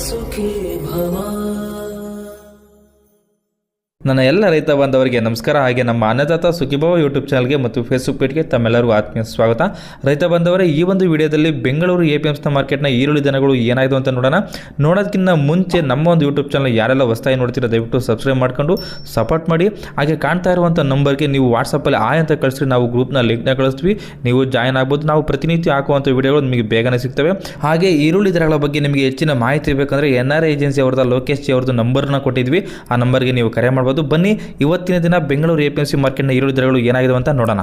ಸುಖೀ ಭವ. ನನ್ನ ಎಲ್ಲ ರೈತ ಬಾಂಧವರಿಗೆ ನಮಸ್ಕಾರ. ಹಾಗೆ ನಮ್ಮ ಅನ್ನದಾತ ಸುಖೀಭವ ಯೂಟ್ಯೂಬ್ ಚಾನಲ್ಗೆ ಮತ್ತು ಫೇಸ್ಬುಕ್ ಪೇಜ್ಗೆ ತಮ್ಮೆಲ್ಲರಿಗೂ ಆತ್ಮೀಯ ಸ್ವಾಗತ. ರೈತ ಬಾಂಧವರೇ, ಈ ಒಂದು ವಿಡಿಯೋದಲ್ಲಿ ಬೆಂಗಳೂರು APMC ಮಾರ್ಕೆಟ್ನ ಈರುಳ್ಳಿ ದನಗಳು ಏನಾಯಿತು ಅಂತ ನೋಡೋದಕ್ಕಿಂತ ಮುಂಚೆ ನಮ್ಮ ಒಂದು ಯೂಟ್ಯೂಬ್ ಚಾನಲ್ ಯಾರೆಲ್ಲ ಹೊಸದಾಗಿ ನೋಡ್ತೀರಾ ದಯವಿಟ್ಟು ಸಬ್ಸ್ಕ್ರೈಬ್ ಮಾಡ್ಕೊಂಡು ಸಪೋರ್ಟ್ ಮಾಡಿ. ಹಾಗೆ ಕಾಣ್ತಾ ಇರುವಂಥ ನಂಬರ್ಗೆ ನೀವು ವಾಟ್ಸಪ್ಪಲ್ಲಿ ಆಯ್ ಅಂತ ಕಳಿಸ್ರಿ, ನಾವು ಗ್ರೂಪ್ನ ಲಿಂಕ್ನ ಕಳಿಸ್ತೀವಿ, ನೀವು ಜಾಯ್ನ್ ಆಗ್ಬೋದು. ನಾವು ಪ್ರತಿನಿತ್ಯ ಹಾಕುವಂಥ ವಿಡಿಯೋಗಳು ನಿಮಗೆ ಬೇಗನೆ ಸಿಗ್ತವೆ. ಹಾಗೆ ಈರುಳ್ಳಿ ದರಗಳ ಬಗ್ಗೆ ನಿಮಗೆ ಹೆಚ್ಚಿನ ಮಾಹಿತಿ ಬೇಕಂದರೆ NRI ಏಜೆನ್ಸಿ ಅವ್ರದ್ದು ಲೋಕೇಶ್ ಜಿ ಅವ್ರದ್ದು ನಂಬರ್ನ ಕೊಟ್ಟಿದ್ವಿ, ಆ ನಂಬರ್ಗೆ ನೀವು ಕರೆ ಮಾಡ್ಬೋದು. ಬನ್ನಿ ಇವತ್ತಿನ ದಿನ ಬೆಂಗಳೂರು APMC ಮಾರ್ಕೆಟ್ನ ಈರುಳ್ಳಿ ದರಗಳು ಏನಾಗಿದೆ ಅಂತ ನೋಡೋಣ.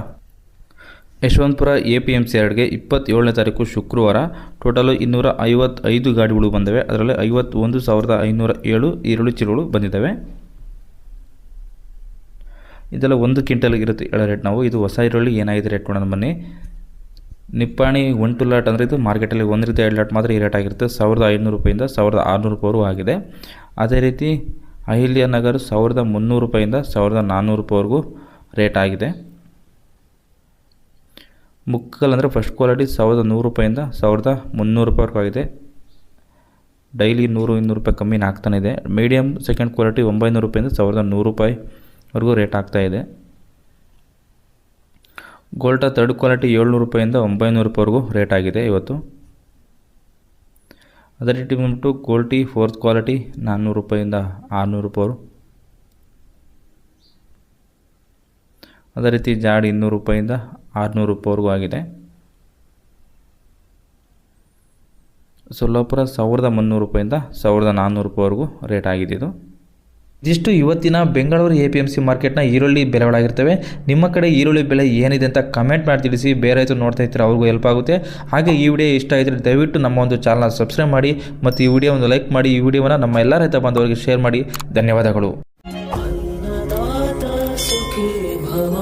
ಯಶವಂತಪುರ APMC 2ಗೆ 27ನೇ ತಾರೀಕು ಶುಕ್ರವಾರ ಟೋಟಲು 255 ಗಾಡಿಗಳು ಬಂದವೆ. ಅದರಲ್ಲಿ 51,507 ಈರುಳ್ಳಿ ಚೀಲಗಳು ಬಂದಿದ್ದಾವೆ. ಇದೆಲ್ಲ 1 ಕ್ವಿಂಟಲ್ ಇರುತ್ತೆ ಹೇಳೋ ರೇಟ್. ನಾವು ಇದು ಹೊಸ ಈರುಳ್ಳಿ ಏನಾಗಿದೆ ರೇಟ್ ನೋಡೋಣ ಬನ್ನಿ. ನಿಪ್ಪಾಣಿ 1 2 ಲಾಟ್ ಅಂದರೆ ಇದು ಮಾರ್ಕೆಟಲ್ಲಿ 1 ರೀತಿ 2 ಲಾಟ್ ಮಾತ್ರ ಈ ರೇಟ್ ಆಗಿರುತ್ತೆ. 1,500 ರೂಪಾಯಿಂದ 1,600 ರೂಪಾಯಿವರೆಗೂ ಆಗಿದೆ. ಅದೇ ರೀತಿ ಅಹಿಲ್ಯ ನಗರ್ 1,300 ರೂಪಾಯಿಂದ 1,400 ರೂಪಾಯಿವರೆಗೂ ರೇಟ್ ಆಗಿದೆ. ಮುಕ್ಕಲ್ ಅಂದರೆ ಫಸ್ಟ್ ಕ್ವಾಲಿಟಿ 1,100 ರೂಪಾಯಿಂದ 1,300 ರೂಪಾಯಿವರೆಗೂ ಆಗಿದೆ. ಡೈಲಿ 100-200 ರೂಪಾಯಿ ಕಮ್ಮಿ ಆಗ್ತಾನೆ ಇದೆ. ಮೀಡಿಯಮ್ ಸೆಕೆಂಡ್ ಕ್ವಾಲಿಟಿ 900 ರೂಪಾಯಿಂದ 1,100 ರೂಪಾಯಿವರೆಗೂ ರೇಟ್ ಆಗ್ತಾಯಿದೆ. ಗೋಲ್ಟಾ ಥರ್ಡ್ ಕ್ವಾಲಿಟಿ 700 ರೂಪಾಯಿಂದ 900 ರೂಪಾಯಿವರೆಗೂ ರೇಟ್ ಆಗಿದೆ ಇವತ್ತು. ಅದೇ ರೀತಿ ಬಂದ್ಬಿಟ್ಟು ಗೋಲ್ಟಿ ಫೋರ್ತ್ ಕ್ವಾಲಿಟಿ 400 ರೂಪಾಯಿಂದ 600 ರೂಪಾಯಿ. ಅದೇ ರೀತಿ ಜಾಡಿ 200 ರೂಪಾಯಿಂದ 600 ರೂಪಾಯಿವರೆಗೂ ಆಗಿದೆ. ಸೊಲ್ಲಾಪುರ 1,300 ರೂಪಾಯಿಂದ 1,400 ರೂಪಾಯಿವರೆಗೂ ರೇಟ್ ಆಗಿದೆ ಇದು. ಇದಿಷ್ಟು ಇವತ್ತಿನ ಬೆಂಗಳೂರು APMC ಮಾರ್ಕೆಟ್ನ ಈರುಳ್ಳಿ ಬೆಲೆಗಳಾಗಿರ್ತವೆ. ನಿಮ್ಮ ಕಡೆ ಈರುಳ್ಳಿ ಬೆಲೆ ಏನಿದೆ ಅಂತ ಕಮೆಂಟ್ ಮಾಡಿ ತಿಳಿಸಿ. ಬೇರೆ ರೈತರು ನೋಡ್ತಾ ಇರ್ತಾರೆ, ಅವ್ರಿಗೂ ಹೆಲ್ಪ್ ಆಗುತ್ತೆ. ಹಾಗೆ ಈ ವಿಡಿಯೋ ಇಷ್ಟ ಆಗಿದ್ರೆ ದಯವಿಟ್ಟು ನಮ್ಮ ಒಂದು ಚಾನಲ್ನ ಸಬ್ಸ್ಕ್ರೈಬ್ ಮಾಡಿ ಮತ್ತು ಈ ವಿಡಿಯೋ ಒಂದು ಲೈಕ್ ಮಾಡಿ. ಈ ವಿಡಿಯೋವನ್ನು ನಮ್ಮ ಎಲ್ಲ ರೈತ ಬಾಂಧವರಿಗೆ ಶೇರ್ ಮಾಡಿ. ಧನ್ಯವಾದಗಳು. ಅನ್ನದಾತ ಸುಖೀ ಭವ.